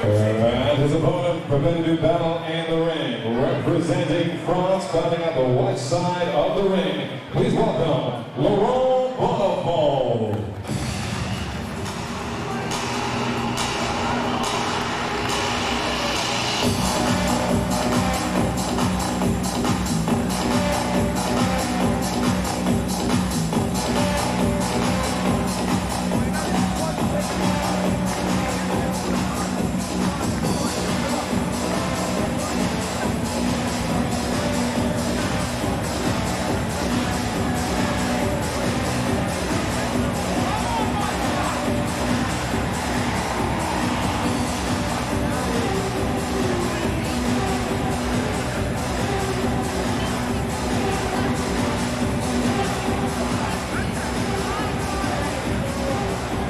And his opponent prepared to do battle in the ring. Representing France, fighting at the white side of the ring. Please welcome Laurent Bonafoux.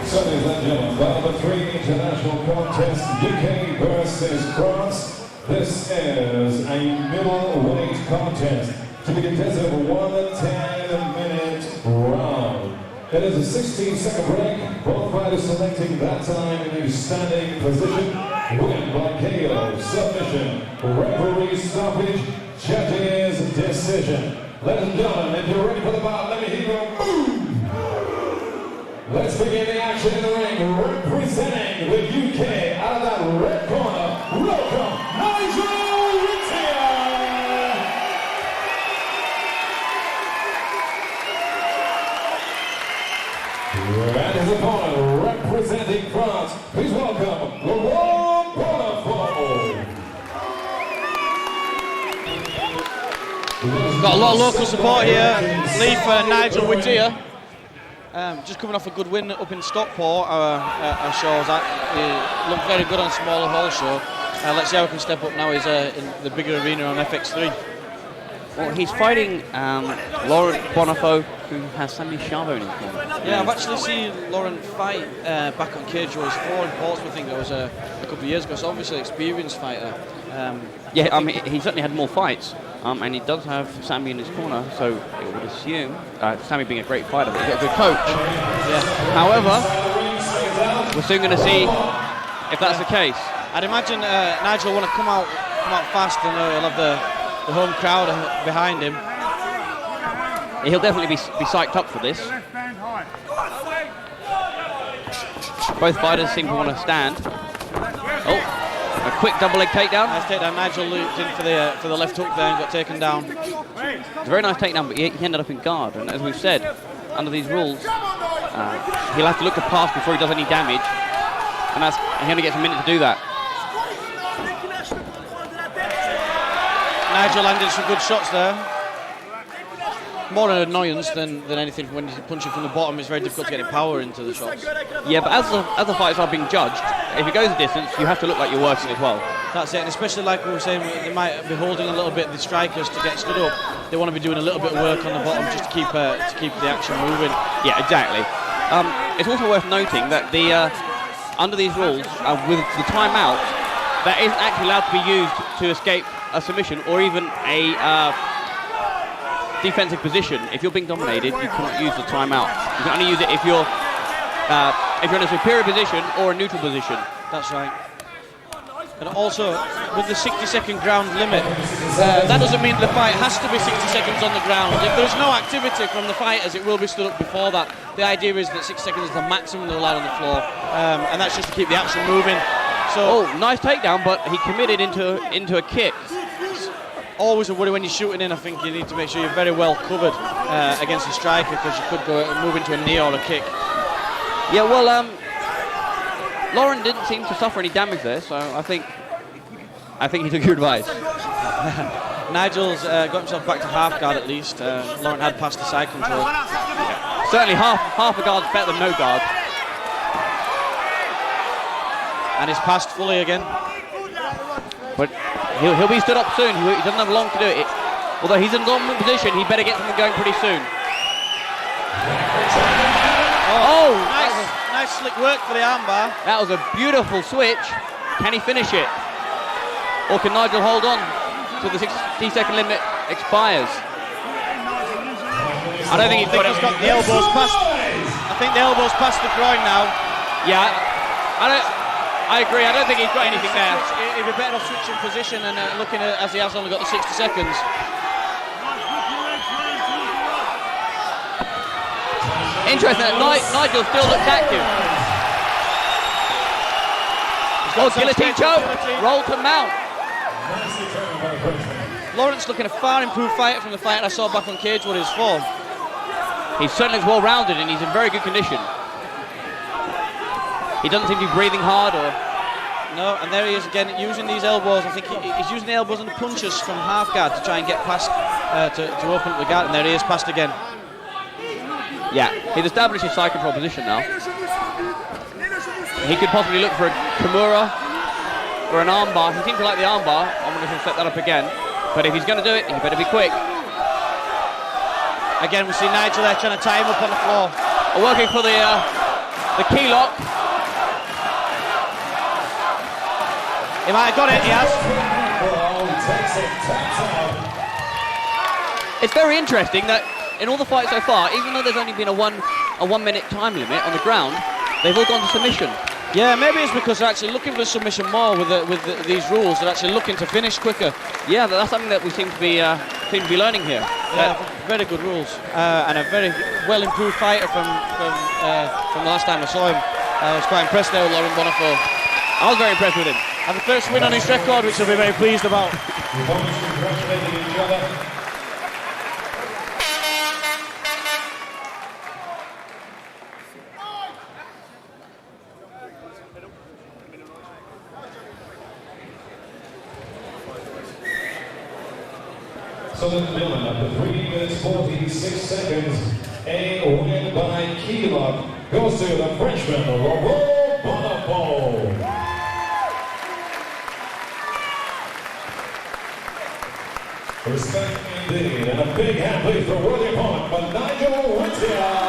So, ladies and gentlemen, battle of 3 international contest, UK versus France. This is a middleweight contest to be contested of 110-minute round. It is a 16-second break, both fighters selecting that time in a standing position. Win by KO, submission, referee stoppage, judges decision. Ladies and gentlemen, if you're ready for the bout, let me hear you move! Let's begin the action in the ring, representing the UK out of that red corner. Welcome, Nigel Whitear! And his opponent, representing France, please welcome Laurent Bonafoux. Got a lot of local support here. Lead for Nigel Whitear. Just coming off a good win up in Stockport, our shows that he looked very good on smaller hall show. Let's see how he can step up now. He's in the bigger arena on FX3. Well, he's fighting Laurent Bonafoux, who has Sammy Charbonneau in his corner. Yeah, I've actually seen Laurent fight back on Cage Wars 4 in Portsmouth. I think that was a couple of years ago. So obviously, experienced fighter. Yeah, I mean, he certainly had more fights, and he does have Sammy in his corner. So I would assume Sammy being a great fighter, but he's got a good coach. Yeah. However, we're soon going to see if that's the case. I'd imagine Nigel will want to come out fast, and he'll have the home crowd behind him. He'll definitely be psyched up for this. Both fighters seem to want to stand. Oh, a quick double leg takedown. Nice takedown. Nigel looped in for the left hook there and got taken down. It's a very nice takedown, but he ended up in guard. And as we've said, under these rules, he'll have to look to pass before he does any damage. And he only gets a minute to do that. Nigel landed some good shots there. More an annoyance than anything. When you're punching from the bottom, it's very difficult to get power into the shots. Yeah, but as the fighters are being judged, if it goes a distance, you have to look like you're working as well. That's it, and especially like we were saying, they might be holding a little bit the strikers to get stood up. They want to be doing a little bit of work on the bottom just to keep the action moving. Yeah, exactly. It's also worth noting that under these rules, with the timeout, that isn't actually allowed to be used to escape a submission or even a defensive position. If you're being dominated, you cannot use the timeout. You can only use it if you're in a superior position or a neutral position. That's right. And also, with the 60-second ground limit, that doesn't mean the fight has to be 60 seconds on the ground. If there's no activity from the fighters, it will be stood up before that. The idea is that 60 seconds is the maximum they're allowed on the floor, and that's just to keep the action moving. So, nice takedown, but he committed into a kick. Always a worry when you're shooting in. I think you need to make sure you're very well covered against the striker, because you could move into a knee or a kick. Yeah, well, Laurent didn't seem to suffer any damage there, so I think he took your advice. Nigel's got himself back to half guard at least. Laurent had passed the side control. Certainly half a guard's better than no guard. And he's passed fully again. But he'll be stood up soon. He doesn't have long to do it. Although he's in a dominant position, he better get something going pretty soon. Nice slick work for the armbar. That was a beautiful switch. Can he finish it? Or can Nigel hold on till the 60-second limit expires? I don't think he's got the elbows past. I think the elbows past the groin now. Yeah, I agree. I don't think he's got anything there. He'd be better off switching position and looking at, as he has only got the 60 seconds. Interesting that Nigel still looks active. Oh, guillotine choke. Roll to mount. Laurent's looking a far improved fighter from the fight I saw back on Cage Warriors 4. He certainly is well rounded and he's in very good condition. He doesn't seem to be breathing hard or... No, and there he is again using these elbows. I think he's using the elbows and the punches from half guard to try and get past, to open up the guard, and there he is, passed again. Yeah, he's established his side control position now. He could possibly look for a Kimura or an armbar. He seems to like the armbar. I'm going to set that up again. But if he's going to do it, he better be quick. Again, we see Nigel there trying to tie him up on the floor. Working for the key lock. He might have got it, he has. It's very interesting that in all the fights so far, even though there's only been a one minute time limit on the ground, they've all gone to submission. Yeah, maybe it's because they're actually looking for submission more with these rules. They're actually looking to finish quicker. Yeah, that's something that we seem to be learning here. Yeah, very good rules, and a very well improved fighter from the last time I saw him. I was quite impressed there with Laurent Bonafoux. I was very impressed with him. And the first win on his record, which I'll be very pleased about. congratulating each other. So the villain after 3 minutes 46 seconds, a win by key lock goes to the Frenchman, Laurent Bonafoux. Respect indeed, and a big hand please for worthy opponent, but Nigel Whitear.